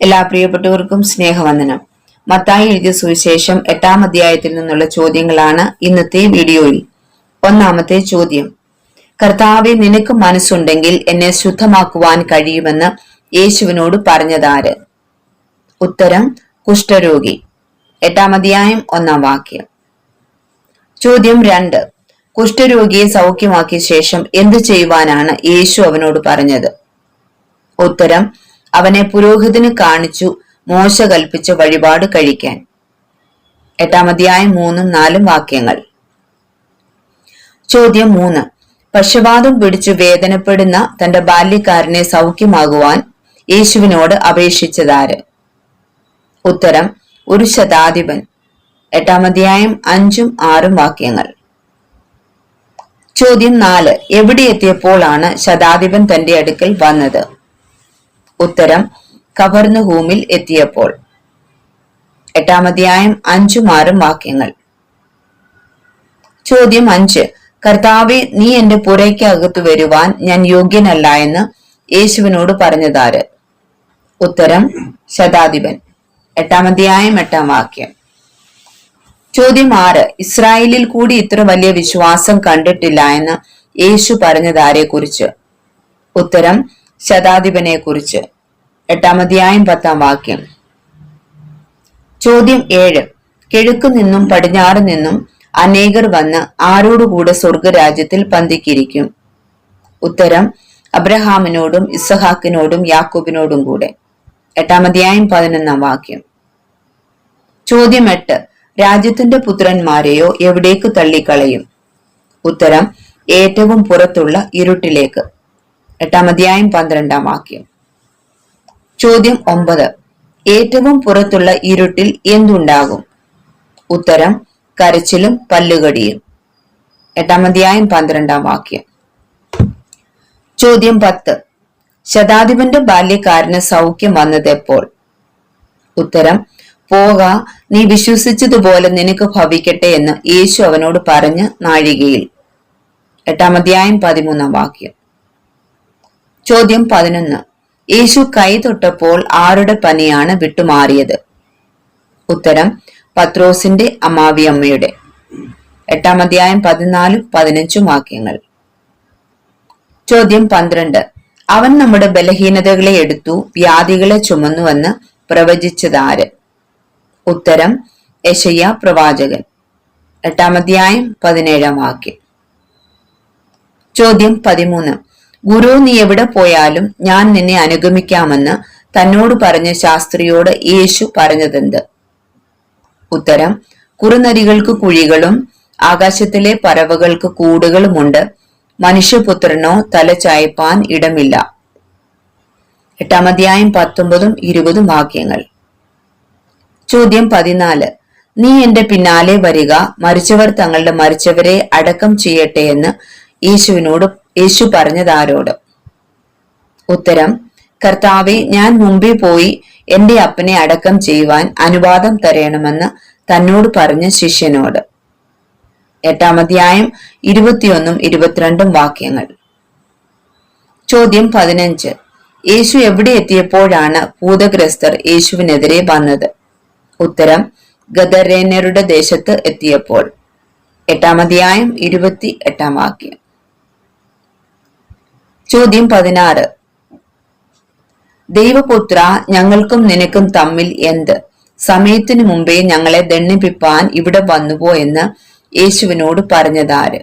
എല്ലാ പ്രിയപ്പെട്ടവർക്കും സ്നേഹവന്ദനം. മത്തായി എഴുതിയ സുവിശേഷം 8-ാം അധ്യായത്തിൽ നിന്നുള്ള ചോദ്യങ്ങളാണ് ഇന്നത്തെ വീഡിയോയിൽ. ഒന്നാമത്തെ ചോദ്യം: കർത്താവെ, നിനക്ക് മനസ്സുണ്ടെങ്കിൽ എന്നെ ശുദ്ധമാക്കുവാൻ കഴിയുമെന്ന് യേശുവിനോട് പറഞ്ഞതാര്? ഉത്തരം: കുഷ്ഠരോഗി. 8-ാം അധ്യായം 1-ാം വാക്യം. ചോദ്യം 2: കുഷ്ഠരോഗിയെ സൗഖ്യമാക്കിയ ശേഷം എന്തു ചെയ്യുവാനാണ് യേശു അവനോട് പറഞ്ഞത്? ഉത്തരം: അവനെ പുരോഹിതന് കാണിച്ചു മോശ കൽപ്പിച്ച വഴിപാട് കഴിക്കാൻ. 8-ാം അധ്യായം 3-4 വാക്യങ്ങൾ. ചോദ്യം 3: പക്ഷവാതം പിടിച്ചു വേദനപ്പെടുന്ന തന്റെ ബാല്യക്കാരനെ സൗഖ്യമാകുവാൻ യേശുവിനോട് അപേക്ഷിച്ചതാര്? ഉത്തരം: ഒരു ശതാധിപൻ. 8-ാം അധ്യായം 5-6 വാക്യങ്ങൾ. ചോദ്യം 4: എവിടെ എത്തിയപ്പോഴാണ് ശതാധിപൻ തന്റെ അടുക്കൽ വന്നത്? ഉത്തരം: കഫർന്നഹൂമിൽ എത്തിയപ്പോൾ. 8-ാം അധ്യായം 5-6 വാക്യങ്ങൾ. ചോദ്യം 5: കർത്താവെ, നീ എന്റെ പുരയ്ക്കകത്തു വരുവാൻ ഞാൻ യോഗ്യനല്ല എന്ന് യേശുവിനോട് പറഞ്ഞതാര്? ഉത്തരം: ശതാധിപൻ. 8-ാം അധ്യായം 8-ാം വാക്യം. ചോദ്യം 6: ഇസ്രായേലിൽ കൂടി ഇത്ര വലിയ വിശ്വാസം കണ്ടിട്ടില്ല എന്ന് യേശു പറഞ്ഞതാരെ കുറിച്ച്? ഉത്തരം: ശതാധിപനെ കുറിച്ച്. 8-ാം അധ്യായം 10-ാം വാക്യം. ചോദ്യം 7: കിഴക്കു നിന്നും പടിഞ്ഞാറ് നിന്നും അനേകർ വന്ന് ആരോടുകൂടെ സ്വർഗരാജ്യത്തിൽ പന്തിക്കിരിക്കും? ഉത്തരം: അബ്രഹാമിനോടും ഇസഹാക്കിനോടും യാക്കോബിനോടും കൂടെ. 8-ാം അധ്യായം 11-ാം വാക്യം. ചോദ്യം 8: രാജ്യത്തിന്റെ പുത്രന്മാരെയോ എവിടേക്ക് തള്ളിക്കളയും? ഉത്തരം: ഏറ്റവും പുറത്തുള്ള ഇരുട്ടിലേക്ക്. 8-ാം അധ്യായം 12-ാം വാക്യം. ചോദ്യം 9: ഏറ്റവും പുറത്തുള്ള ഇരുട്ടിൽ എന്തുണ്ടാകും? ഉത്തരം: കരച്ചിലും പല്ലുകടിയും. 8-ാം അധ്യായം 12-ാം വാക്യം. ചോദ്യം 10: ശതാധിപന്റെ ബാല്യക്കാരന് സൗഖ്യം വന്നത് എപ്പോൾ? ഉത്തരം: പോക, നീ വിശ്വസിച്ചതുപോലെ നിനക്ക് ഭവിക്കട്ടെ എന്ന് യേശു അവനോട് പറഞ്ഞ നാഴികയിൽ. 8-ാം അധ്യായം 13-ാം വാക്യം. ചോദ്യം 11: യേശു കൈ തൊട്ടപ്പോൾ ആരുടെ പനിയാണ് വിട്ടുമാറിയത്? ഉത്തരം: പത്രോസിന്റെ അമ്മാവിയമ്മയുടെ. 8-ാം അധ്യായം 14-15 വാക്യങ്ങൾ. ചോദ്യം 12: അവൻ നമ്മുടെ ബലഹീനതകളെ എടുത്തു വ്യാധികളെ ചുമന്നുവെന്ന് പ്രവചിച്ചതാര്? ഉത്തരം: യെശയ്യാ പ്രവാചകൻ. 8-ാം അധ്യായം 17-ാം വാക്യം. ചോദ്യം 13: ഗുരു, നീ എവിടെ പോയാലും ഞാൻ നിന്നെ അനുഗമിക്കാമെന്ന് തന്നോട് പറഞ്ഞ ശാസ്ത്രിയോട് യേശു പറഞ്ഞതെന്ത്? ഉത്തരം: കുറുനരികൾക്ക് കുഴികളും ആകാശത്തിലെ പറവകൾക്ക് കൂടുകളുമുണ്ട്, മനുഷ്യപുത്രനോ തല ചായ്പാൻ ഇടമില്ല. 8-ാം അധ്യായം 19-20 വാക്യങ്ങൾ. ചോദ്യം 14: നീ എന്റെ പിന്നാലെ വരിക, മരിച്ചവർ തങ്ങളുടെ മരിച്ചവരെ അടക്കം ചെയ്യട്ടെ എന്ന് യേശു പറഞ്ഞതാരോട്? ഉത്തരം: കർത്താവെ, ഞാൻ മുമ്പേ പോയി എന്റെ അപ്പനെ അടക്കം ചെയ്യുവാൻ അനുവാദം തരണമെന്ന് തന്നോട് പറഞ്ഞ ശിഷ്യനോട്. 8-ാം അധ്യായം 21-22 വാക്യങ്ങൾ. ചോദ്യം 15: യേശു എവിടെ എത്തിയപ്പോഴാണ് ഭൂതഗ്രസ്തർ യേശുവിനെതിരെ വന്നത്? ഉത്തരം: ഗദരേന്യരുടെ ദേശത്ത് എത്തിയപ്പോൾ. 8-ാം അധ്യായം 28-ാം വാക്യം. ചോദ്യം 16: ദൈവപുത്ര, ഞങ്ങൾക്കും നിനക്കും തമ്മിൽ എന്ത്? സമയത്തിനു മുമ്പേ ഞങ്ങളെ ദണ്ഡിപ്പിപ്പാൻ ഇവിടെ വന്നുപോ എന്ന് യേശുവിനോട് പറഞ്ഞതാര്?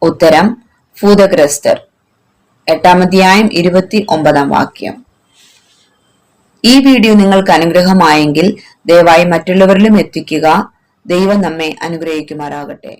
ഉത്തരം: ഭൂതഗ്രസ്തർ. 8-ാം അധ്യായം 29-ാം വാക്യം. ഈ വീഡിയോ നിങ്ങൾക്ക് അനുഗ്രഹമായെങ്കിൽ ദയവായി മറ്റുള്ളവരിലും എത്തിക്കുക. ദൈവം നമ്മെ അനുഗ്രഹിക്കുമാറാകട്ടെ.